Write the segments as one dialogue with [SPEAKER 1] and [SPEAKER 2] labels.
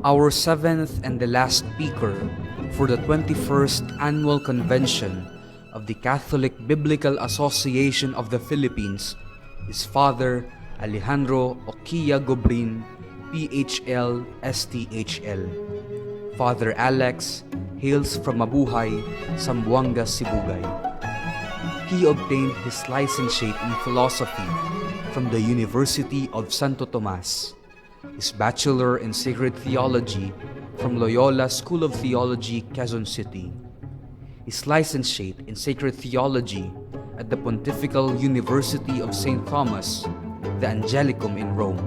[SPEAKER 1] our seventh and the last speaker for the 21st Annual Convention of the Catholic Biblical Association of the Philippines is Father Alejandro Gobrin, PHL, STHL. Father Alex hails from Mabuhay, Zamboanga, Sibugay. He obtained his licentiate in philosophy from the University of Santo Tomas, his bachelor in sacred theology from Loyola School of Theology, Quezon City, his licentiate in sacred theology at the Pontifical University of St. Thomas, the Angelicum in Rome.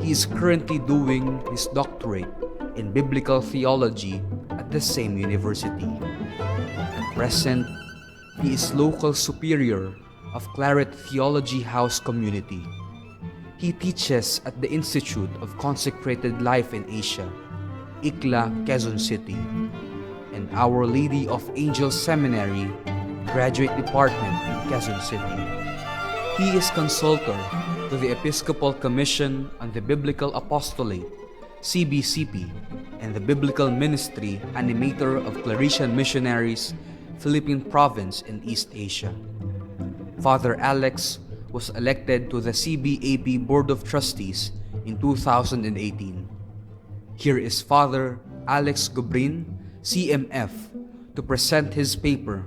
[SPEAKER 1] He is currently doing his doctorate in biblical theology at the same university. At present, he is local superior of Claret Theology House Community. He teaches at the Institute of Consecrated Life in Asia, ICLA, Quezon City, and Our Lady of Angels Seminary, Graduate Department in Quezon City. He is consultor to the Episcopal Commission on the Biblical Apostolate, CBCP, and the Biblical Ministry Animator of Claretian Missionaries, Philippine Province in East Asia. Father Alex was elected to the CBAP Board of Trustees in 2018. Here is Father Alex Gobrin, CMF, to present his paper,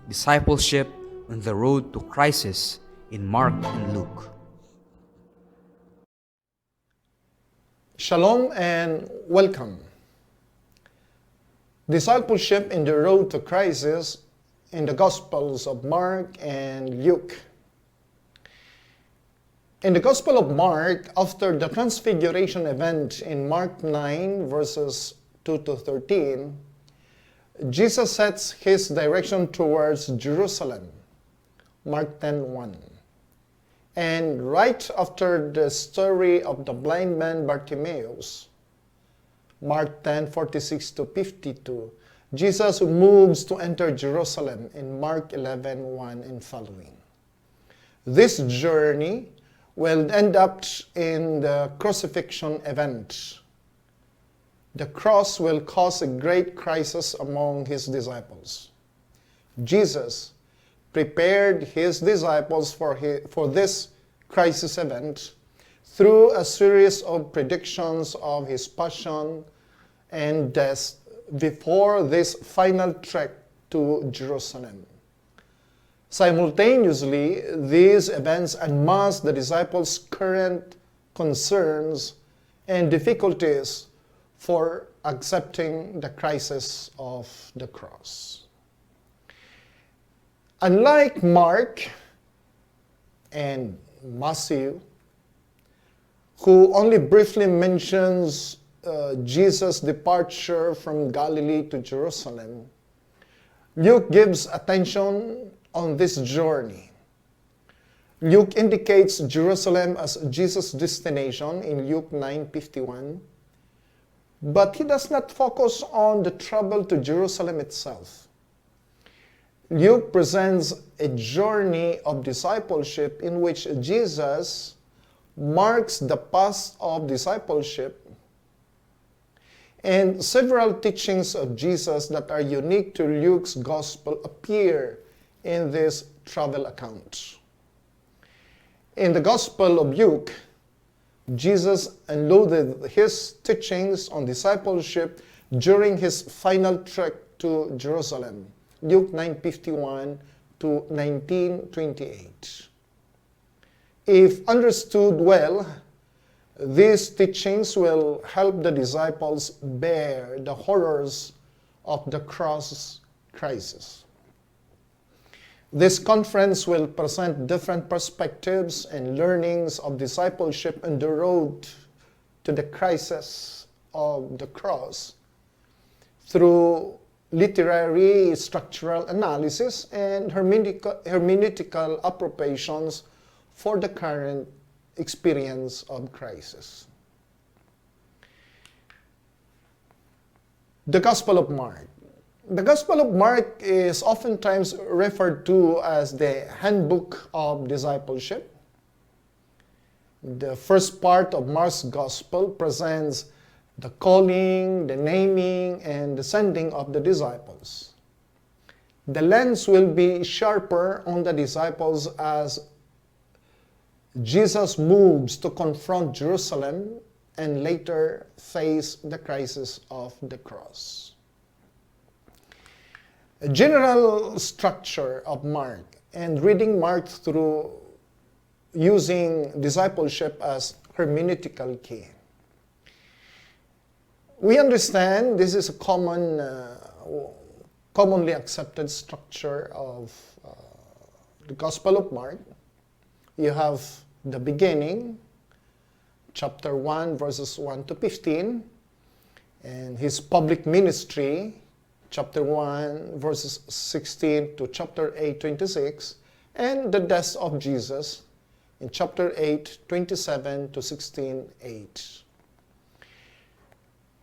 [SPEAKER 1] Discipleship on the Road to Crisis in Mark and Luke.
[SPEAKER 2] Shalom and welcome. Discipleship in the Road to Crisis in the Gospels of Mark and Luke. In the Gospel of Mark, after the Transfiguration event in Mark 9 verses 2 to 13, Jesus sets his direction towards Jerusalem, Mark 10:1. And right after the story of the blind man Bartimaeus, Mark 10:46 to 52, Jesus moves to enter Jerusalem in Mark 11:1 and following. This journey will end up in the crucifixion event. The cross will cause a great crisis among his disciples. Jesus prepared his disciples for this crisis event through a series of predictions of his passion and death before this final trek to Jerusalem. Simultaneously, these events unmask the disciples' current concerns and difficulties for accepting the crisis of the cross. Unlike Mark and Matthew, who only briefly mentions Jesus' departure from Galilee to Jerusalem, Luke gives attention on this journey. Luke indicates Jerusalem as Jesus' destination in Luke 9:51, but he does not focus on the travel to Jerusalem itself. Luke presents a journey of discipleship in which Jesus marks the path of discipleship, and several teachings of Jesus that are unique to Luke's gospel appear in this travel account. In the Gospel of Luke, Jesus unloaded his teachings on discipleship during his final trek to Jerusalem, Luke 9:51 to 19:28. If understood well, these teachings will help the disciples bear the horrors of the cross crisis. This conference will present different perspectives and learnings of discipleship on the road to the crisis of the cross through literary structural analysis and hermeneutical appropriations for the current experience of crisis. The Gospel of Mark. The Gospel of Mark is oftentimes referred to as the handbook of discipleship. The first part of Mark's Gospel presents the calling, the naming, and the sending of the disciples. The lens will be sharper on the disciples as Jesus moves to confront Jerusalem and later face the crisis of the cross. A general structure of Mark and reading Mark through using discipleship as hermeneutical key. We understand this is a commonly accepted structure of the Gospel of Mark. You have the beginning, chapter 1, verses 1 to 15, and his public ministry, chapter 1, verses 16 to chapter 8, 26, and the death of Jesus in chapter 8, 27 to 16, 8.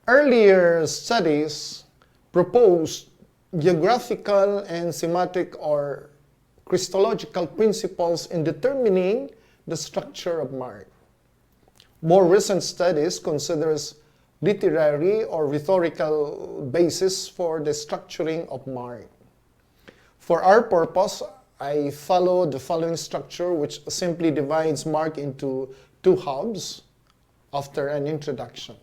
[SPEAKER 2] Earlier studies proposed geographical and thematic or Christological principles in determining the structure of Mark. More recent studies considers literary or rhetorical basis for the structuring of Mark. For our purpose, I follow the following structure, which simply divides Mark into two halves after an introduction.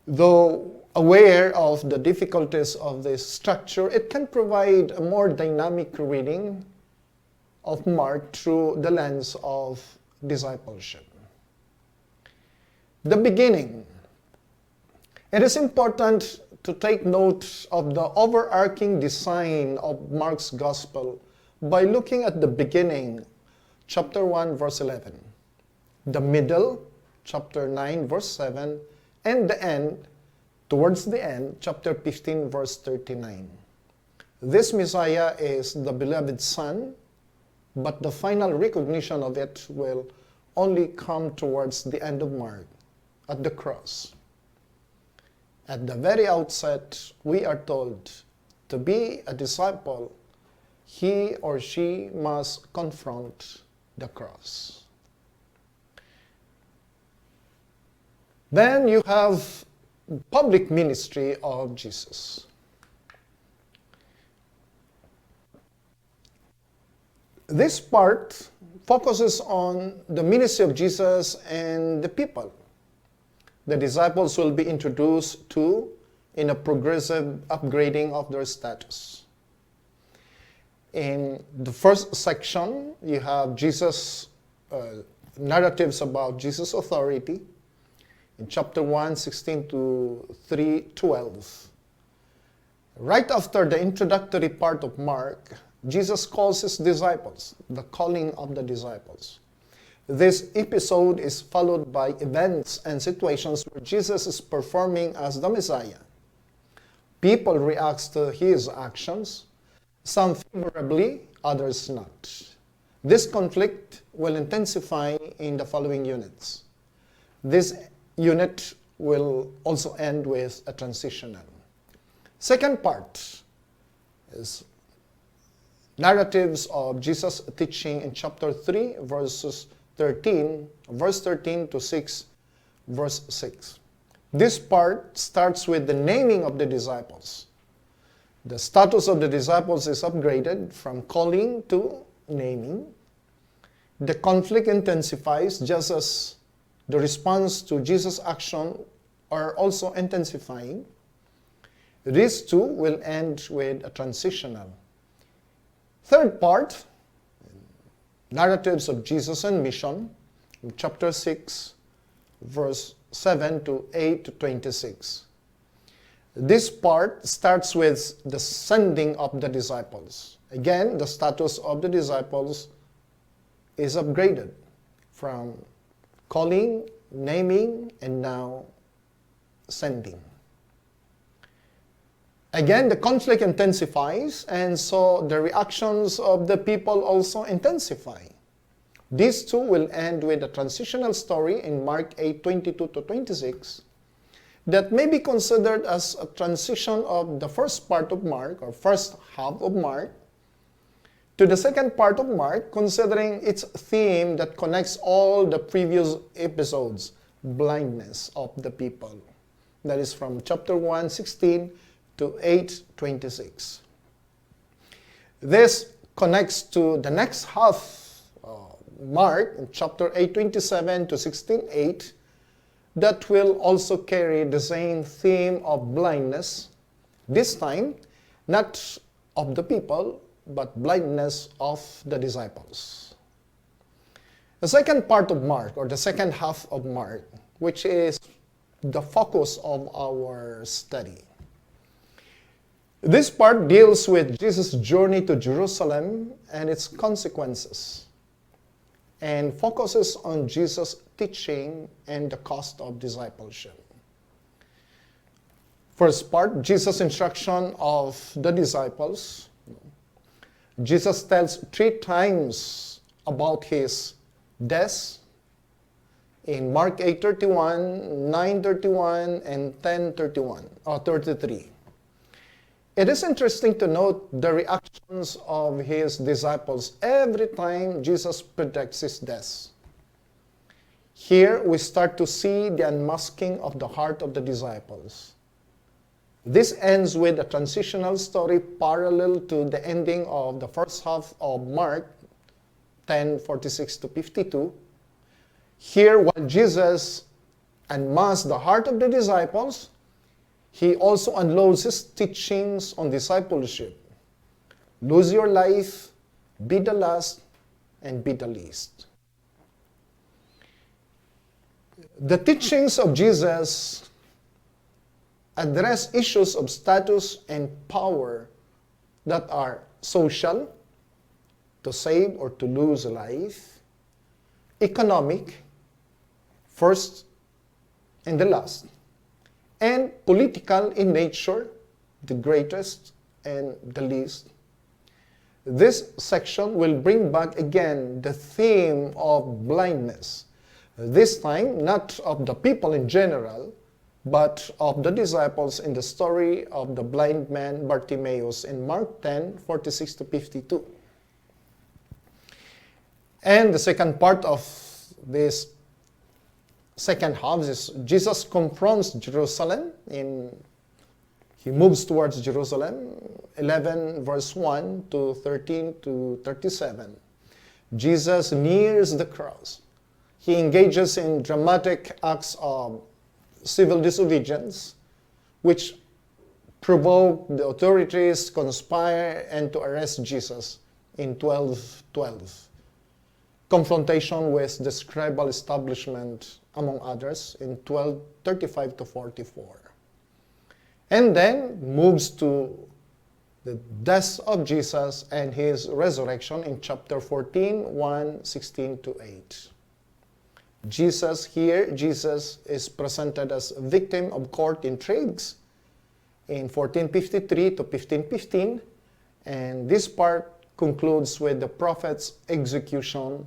[SPEAKER 2] Though aware of the difficulties of this structure, it can provide a more dynamic reading of Mark through the lens of discipleship. The beginning. It is important to take note of the overarching design of Mark's Gospel by looking at the beginning, chapter 1, verse 11, the middle, chapter 9, verse 7, and the end, towards the end, chapter 15, verse 39. This Messiah is the beloved Son, but the final recognition of it will only come towards the end of Mark, at the cross. At the very outset, we are told to be a disciple, he or she must confront the cross. Then you have public ministry of Jesus. This part focuses on the ministry of Jesus and the people. The disciples will be introduced to in a progressive upgrading of their status. In the first section, you have Jesus, narratives about Jesus' authority. In chapter 1, 16 to 3, 12. Right after the introductory part of Mark, Jesus calls his disciples, the calling of the disciples. This episode is followed by events and situations where Jesus is performing as the Messiah. People react to his actions, some favorably, others not. This conflict will intensify in the following units. This unit will also end with a transitional. Second part is narratives of Jesus' teaching in chapter 3, verse 13 to 6, verse 6. This part starts with the naming of the disciples. The status of the disciples is upgraded from calling to naming. The conflict intensifies just as the response to Jesus' action are also intensifying. These two will end with a transitional. Third part, narratives of Jesus and mission, in chapter 6, verse 7 to 8 to 26. This part starts with the sending of the disciples. Again, the status of the disciples is upgraded from calling, naming, and now sending. Again, the conflict intensifies, and so the reactions of the people also intensify. These two will end with a transitional story in Mark 8, 22 to 26 that may be considered as a transition of the first part of Mark, or first half of Mark, to the second part of Mark, considering its theme that connects all the previous episodes, blindness of the people. That is from chapter 1:16 to 8:26. This connects to the next half, Mark, in chapter 8:27 to 16:8, that will also carry the same theme of blindness, this time not of the people, but blindness of the disciples. The second part of Mark, or the second half of Mark, which is the focus of our study. This part deals with Jesus' journey to Jerusalem and its consequences, and focuses on Jesus' teaching and the cost of discipleship. First part, Jesus' instruction of the disciples. Jesus tells 3 times about his death in Mark 8:31, 9:31, and 10:31, or 33. It is interesting to note the reactions of his disciples every time Jesus predicts his death. Here we start to see the unmasking of the heart of the disciples. This ends with a transitional story parallel to the ending of the first half of Mark 10:46 to 52. Here, while Jesus unmasks the heart of the disciples, he also unloads his teachings on discipleship. Lose your life, be the last, and be the least. The teachings of Jesus address issues of status and power that are social, to save or to lose life, economic, first and the last, and political in nature, the greatest and the least. This section will bring back again the theme of blindness, this time not of the people in general, but of the disciples in the story of the blind man Bartimaeus in Mark 10:46 to 52. And the second part of this second half is Jesus confronts Jerusalem. He moves towards Jerusalem, 11 verse 1 to 13 to 37. Jesus nears the cross. He engages in dramatic acts of civil disobedience, which provoke the authorities conspire and to arrest Jesus in 12:12. Confrontation with the scribal establishment, among others, in 12:35 to 44. And then moves to the death of Jesus and his resurrection in chapter 14, 1:16 to 8. Jesus is presented as a victim of court intrigues in 14:53 to 15:15, and this part concludes with the prophet's execution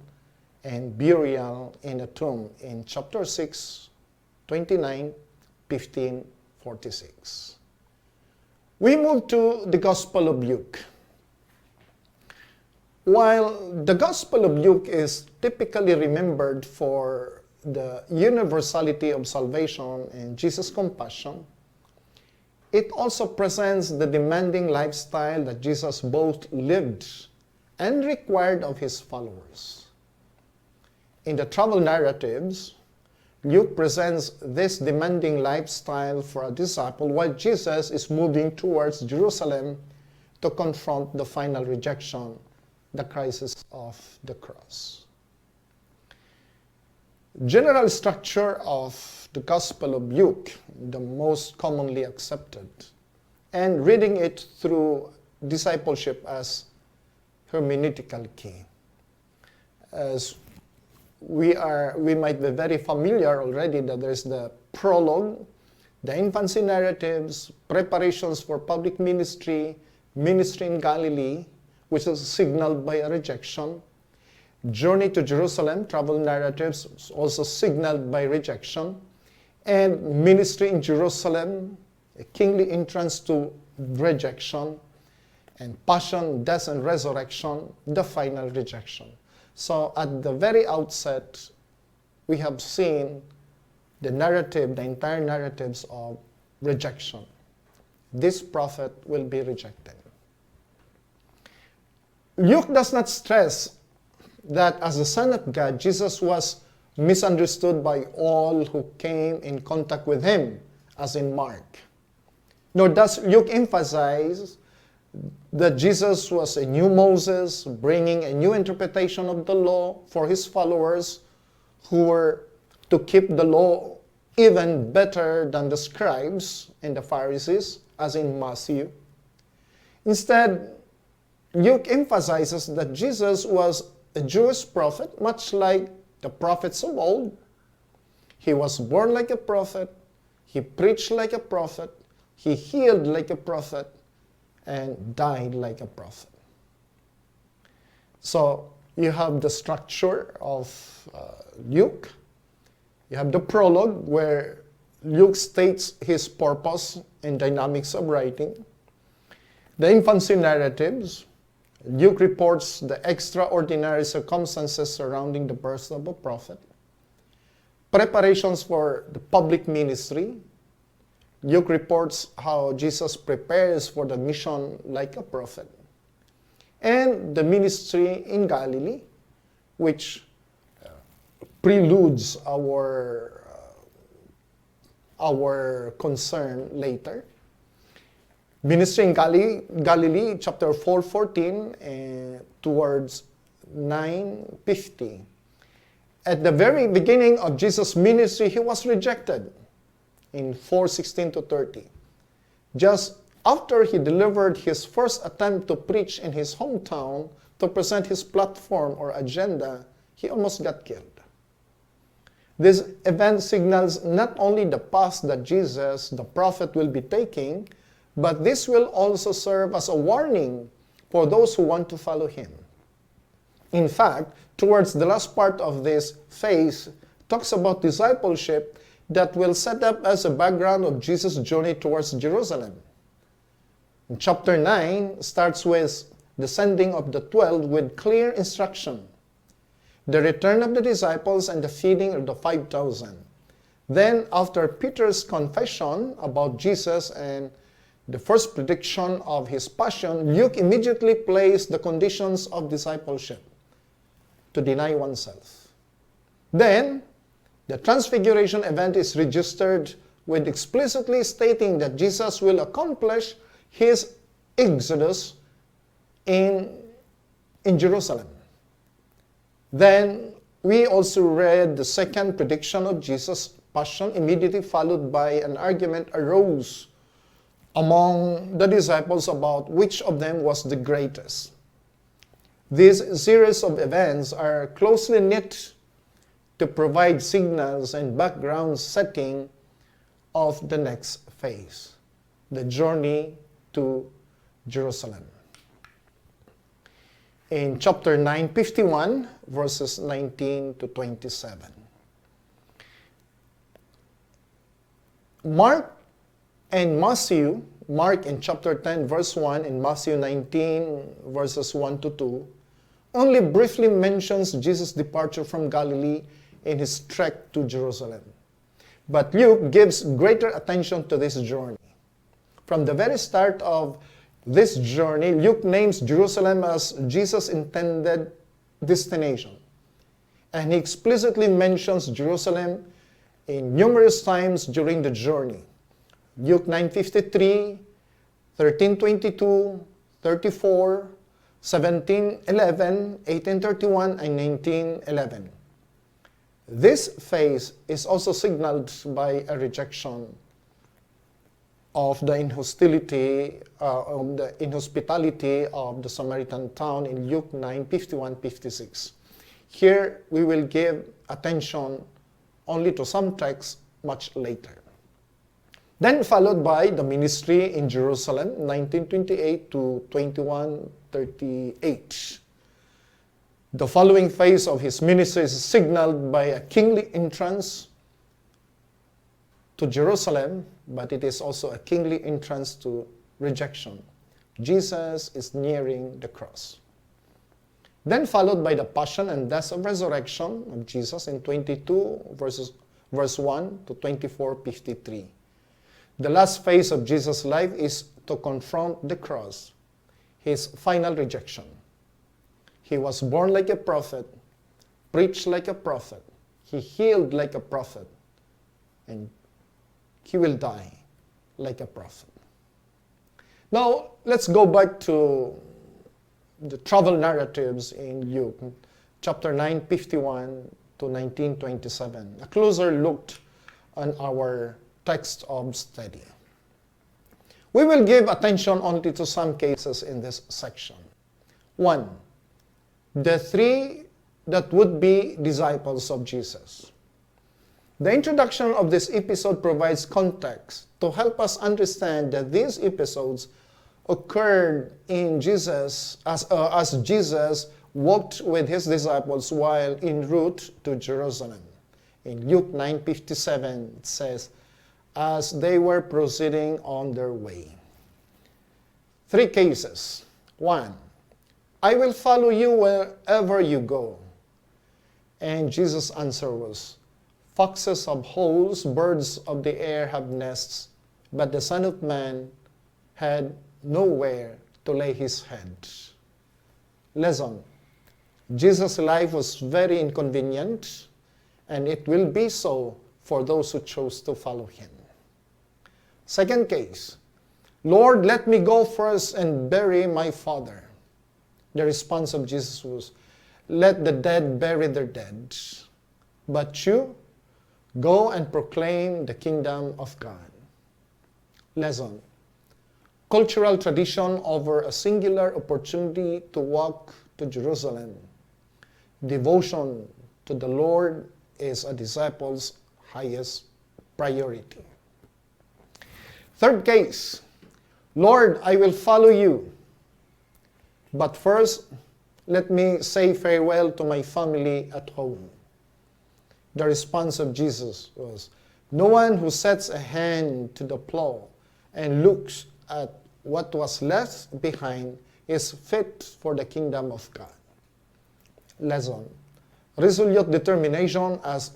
[SPEAKER 2] and burial in a tomb in chapter 6, 29, 15, 46. We move to the Gospel of Luke. While the Gospel of Luke is typically remembered for the universality of salvation and Jesus' compassion, it also presents the demanding lifestyle that Jesus both lived and required of his followers. In the travel narratives, Luke presents this demanding lifestyle for a disciple while Jesus is moving towards Jerusalem to confront the final rejection, the crisis of the cross. General structure of the Gospel of Luke, the most commonly accepted, and reading it through discipleship as hermeneutical key. As we might be very familiar already that there's the prologue, the infancy narratives, preparations for public ministry, ministry in Galilee, which is signaled by a rejection, journey to Jerusalem, travel narratives, also signaled by rejection, and ministry in Jerusalem, a kingly entrance to rejection, and passion, death, and resurrection, the final rejection. So at the very outset, we have seen the narrative, the entire narratives of rejection. This prophet will be rejected. Luke does not stress that as the Son of God, Jesus was misunderstood by all who came in contact with him, as in Mark. Nor does Luke emphasize that Jesus was a new Moses, bringing a new interpretation of the law for his followers who were to keep the law even better than the scribes and the Pharisees, as in Matthew. Instead, Luke emphasizes that Jesus was a Jewish prophet, much like the prophets of old. He was born like a prophet, he preached like a prophet, he healed like a prophet, and died like a prophet. So you have the structure of Luke. You have the prologue where Luke states his purpose and dynamics of writing. The infancy narratives. Luke reports the extraordinary circumstances surrounding the birth of a prophet. Preparations for the public ministry. Luke reports how Jesus prepares for the mission like a prophet. And the ministry in Galilee, which preludes our concern later. Ministry in Galilee, chapter 4:14 towards 9:50. At the very beginning of Jesus' ministry, he was rejected in 4:16-30. Just after he delivered his first attempt to preach in his hometown to present his platform or agenda, he almost got killed. This event signals not only the path that Jesus, the prophet, will be taking, but this will also serve as a warning for those who want to follow him. In fact, towards the last part of this phase, talks about discipleship that will set up as a background of Jesus' journey towards Jerusalem. In chapter 9 starts with the sending of the 12 with clear instruction, the return of the disciples and the feeding of the 5,000. Then, after Peter's confession about Jesus and the first prediction of his passion, Luke immediately placed the conditions of discipleship: to deny oneself. Then, the transfiguration event is registered with explicitly stating that Jesus will accomplish his exodus in Jerusalem. Then, we also read the second prediction of Jesus' passion, immediately followed by an argument arose among the disciples about which of them was the greatest. This series of events are closely knit to provide signals and background setting of the next phase, the journey to Jerusalem. In chapter 9:51, verses 19-27. Mark and Matthew, Mark in chapter 10, verse 1, and Matthew 19, verses 1-2, only briefly mentions Jesus' departure from Galilee in his trek to Jerusalem. But Luke gives greater attention to this journey. From the very start of this journey, Luke names Jerusalem as Jesus' intended destination. And he explicitly mentions Jerusalem in numerous times during the journey. Luke 9:53, 13:22, 34, 17:11, 18:31, and 19:11. This phase is also signaled by a rejection of the inhospitality of the Samaritan town in Luke 9:51-56. Here we will give attention only to some texts much later. Then followed by the ministry in Jerusalem, 19:28-21:38. The following phase of his ministry is signaled by a kingly entrance to Jerusalem, but it is also a kingly entrance to rejection. Jesus is nearing the cross. Then followed by the passion and death of resurrection of Jesus in 22 verses verse 1 to 24:53. The last phase of Jesus' life is to confront the cross, his final rejection. He was born like a prophet, preached like a prophet, he healed like a prophet, and he will die like a prophet. Now, let's go back to the travel narratives in Luke, chapter 9:51 to 19:27. A closer look on our text of study. We will give attention only to some cases in this section. 1. The three that would be disciples of Jesus. The introduction of this episode provides context to help us understand that these episodes occurred in Jesus as Jesus walked with his disciples while en route to Jerusalem. In Luke 9:57 it says, as they were proceeding on their way. 3 cases. 1. I will follow you wherever you go. And Jesus' answer was, foxes have holes, birds of the air have nests, but the Son of Man had nowhere to lay his head. Lesson. Jesus' life was very inconvenient, and it will be so for those who chose to follow him. Second case. Lord, let me go first and bury my father. The response of Jesus was, let the dead bury their dead, but you go and proclaim the kingdom of God. Lesson. Cultural tradition over a singular opportunity to walk to Jerusalem. Devotion to the Lord is a disciple's highest priority. Third case. Lord, I will follow you, but first, let me say farewell to my family at home. The response of Jesus was, no one who sets a hand to the plow and looks at what was left behind is fit for the kingdom of God. Lesson. Resolute determination as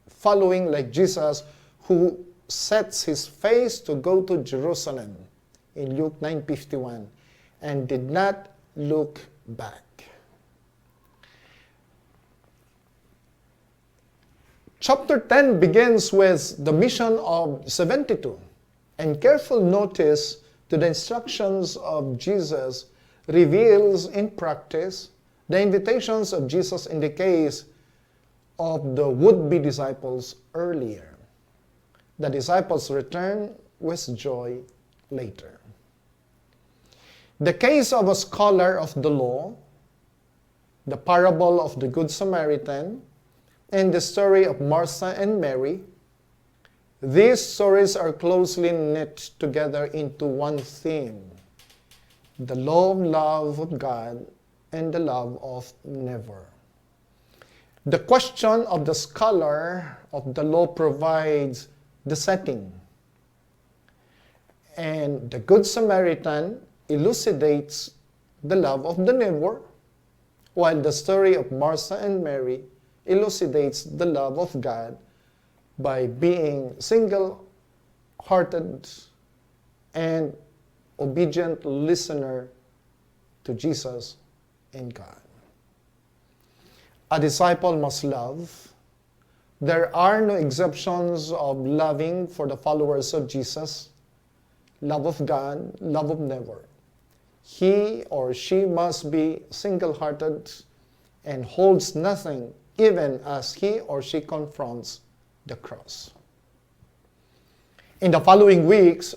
[SPEAKER 2] following like Jesus, who sets his face to go to Jerusalem in Luke 9:51 and did not look back. Chapter 10 begins with the mission of 72, and careful notice to the instructions of Jesus reveals in practice the invitations of Jesus in the case of the would-be disciples earlier. The disciples return with joy later. The case of a scholar of the law, the parable of the Good Samaritan, and the story of Martha and Mary, these stories are closely knit together into one theme: the love of God and the love of neighbor. The question of the scholar of the law provides the setting, and the Good Samaritan elucidates the love of the neighbor, while the story of Martha and Mary elucidates the love of God by being single-hearted and obedient listener to Jesus and God. A disciple must love. There are no exceptions of loving for the followers of Jesus. Love of God, love of neighbor. He or she must be single-hearted and holds nothing even as he or she confronts the cross. In the following weeks,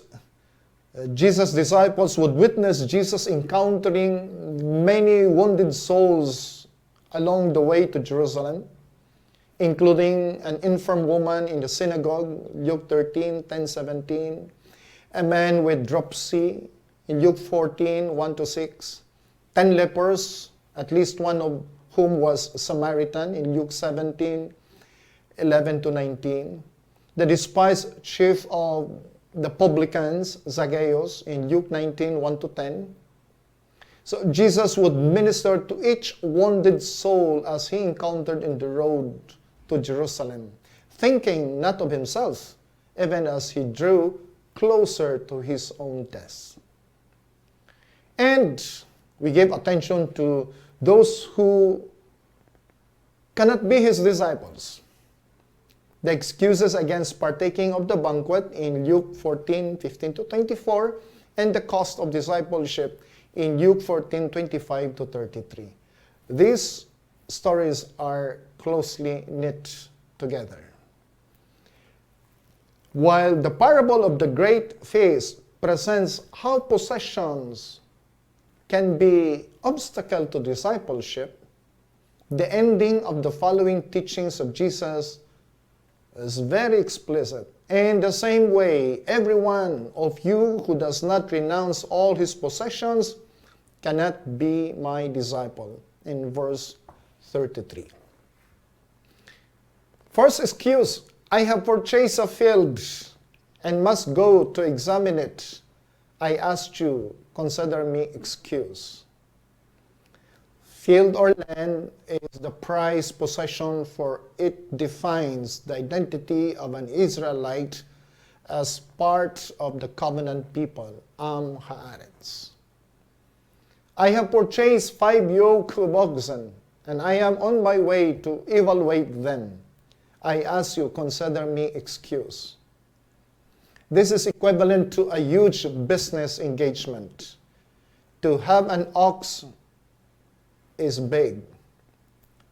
[SPEAKER 2] Jesus' disciples would witness Jesus encountering many wounded souls along the way to Jerusalem, including an infirm woman in the synagogue, Luke 13:10-17, a man with dropsy in Luke 14:1-6, 10 lepers, at least one of whom was Samaritan in Luke 17:11-19, the despised chief of the publicans, Zacchaeus, in Luke 19:1-10. So Jesus would minister to each wounded soul as he encountered in the road to Jerusalem, thinking not of himself, even as he drew closer to his own death. And we gave attention to those who cannot be his disciples. The excuses against partaking of the banquet in Luke 14:15-24, and the cost of discipleship in Luke 14:25-33. These stories are closely knit together. While the parable of the great feast presents how possessions can be obstacle to discipleship, the ending of the following teachings of Jesus is very explicit. In the same way, every one of you who does not renounce all his possessions cannot be my disciple. In verse 33. First excuse, I have purchased a field and must go to examine it. I ask you, consider me excused. Field or land is the prized possession, for it defines the identity of an Israelite as part of the covenant people, Am Haaretz. I have purchased 5 yoke of oxen, and I am on my way to evaluate them. I ask you, consider me excused. This is equivalent to a huge business engagement. To have an ox is big.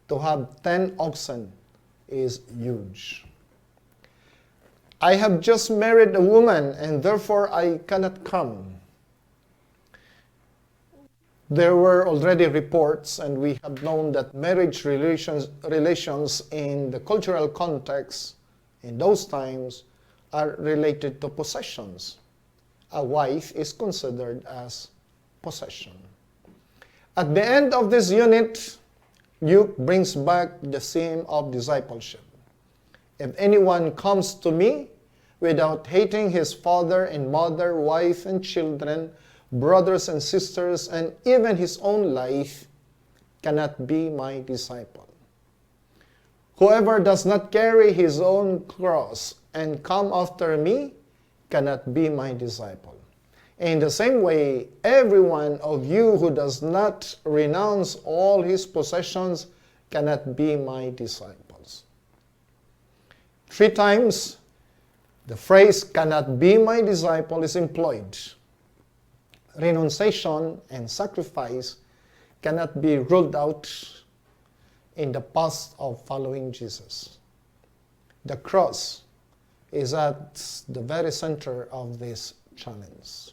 [SPEAKER 2] To have 10 oxen is huge. I have just married a woman, and therefore I cannot come. There were already reports, and we have known that marriage relations in the cultural context in those times are related to possessions. A wife is considered as possession. At the end of this unit, Luke brings back the theme of discipleship. If anyone comes to me without hating his father and mother, wife and children, brothers and sisters, and even his own life, cannot be my disciple. Whoever does not carry his own cross and come after me cannot be my disciple. In the same way, every one of you who does not renounce all his possessions cannot be my disciples. 3 times, the phrase cannot be my disciple is employed. Renunciation and sacrifice cannot be ruled out in the path of following Jesus. The cross is at the very center of this challenge.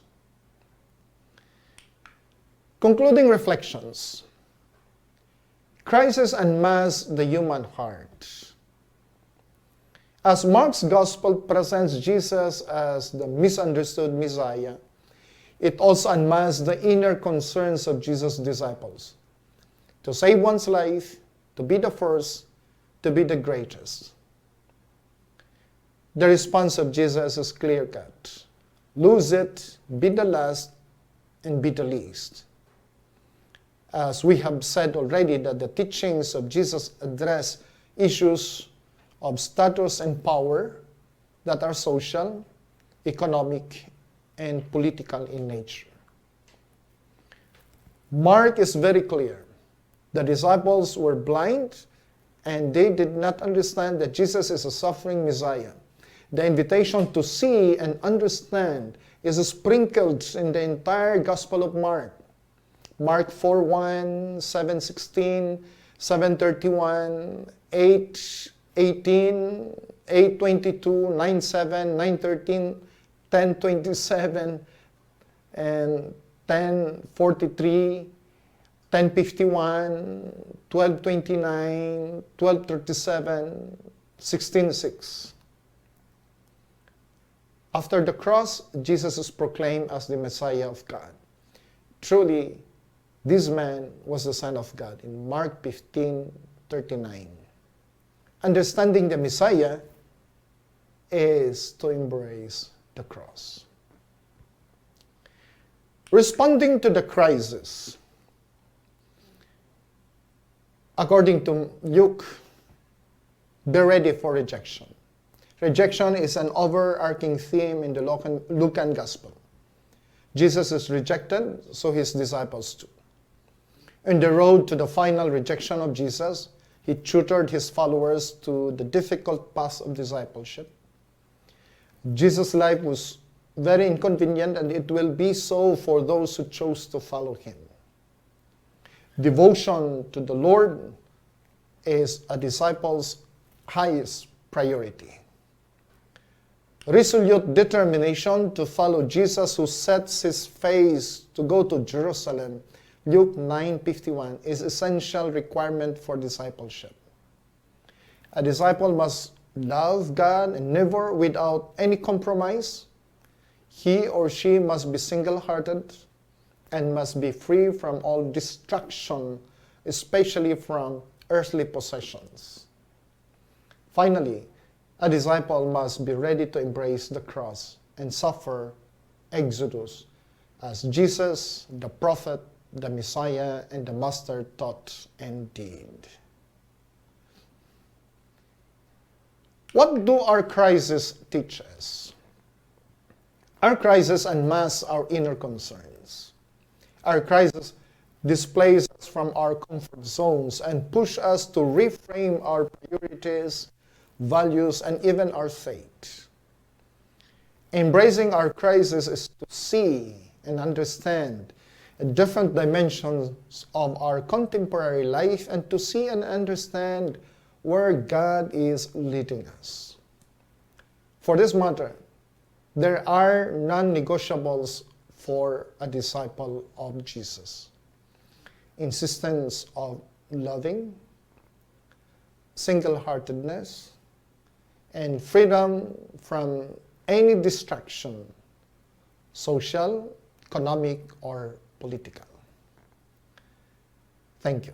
[SPEAKER 2] Concluding reflections. Crisis unmasks the human heart. As Mark's gospel presents Jesus as the misunderstood Messiah, it also unmasks the inner concerns of Jesus' disciples: to save one's life, to be the first, to be the greatest. The response of Jesus is clear-cut. Lose it, be the last, and be the least. As we have said already, that the teachings of Jesus address issues of status and power that are social, economic, and political in nature. Mark is very clear. The disciples were blind, and they did not understand that Jesus is a suffering Messiah. The invitation to see and understand is sprinkled in the entire Gospel of Mark. Mark 4:1, 7:16, 7:31, 8:18, 8:22, 9:7, 9:13, 10:27, and 10:43, 10:51, 12:29, 12:37, 16:6. After the cross, Jesus is proclaimed as the Messiah of God. Truly, this man was the Son of God in Mark 15:39. Understanding the Messiah is to embrace the cross. Responding to the crisis. According to Luke, be ready for rejection. Rejection is an overarching theme in the Lucan Gospel. Jesus is rejected, so his disciples too. On the road to the final rejection of Jesus, he tutored his followers to the difficult path of discipleship. Jesus' life was very inconvenient, and it will be so for those who chose to follow him. Devotion to the Lord is a disciple's highest priority. Resolute determination to follow Jesus, who sets his face to go to Jerusalem, Luke 9:51, is essential requirement for discipleship. A disciple must love God and never without any compromise. He or she must be single-hearted and must be free from all distraction, especially from earthly possessions. Finally, a disciple must be ready to embrace the cross and suffer exodus, as Jesus, the prophet, the Messiah, and the Master taught and did. What do our crises teach us? Our crises unmask our inner concerns. Our crisis displays us from our comfort zones and push us to reframe our priorities, values, and even our fate. Embracing our crisis is to see and understand different dimensions of our contemporary life and to see and understand where God is leading us. For this matter, there are non-negotiables for a disciple of Jesus. Insistence of loving, single-heartedness, and freedom from any distraction, social, economic, or political. Thank you.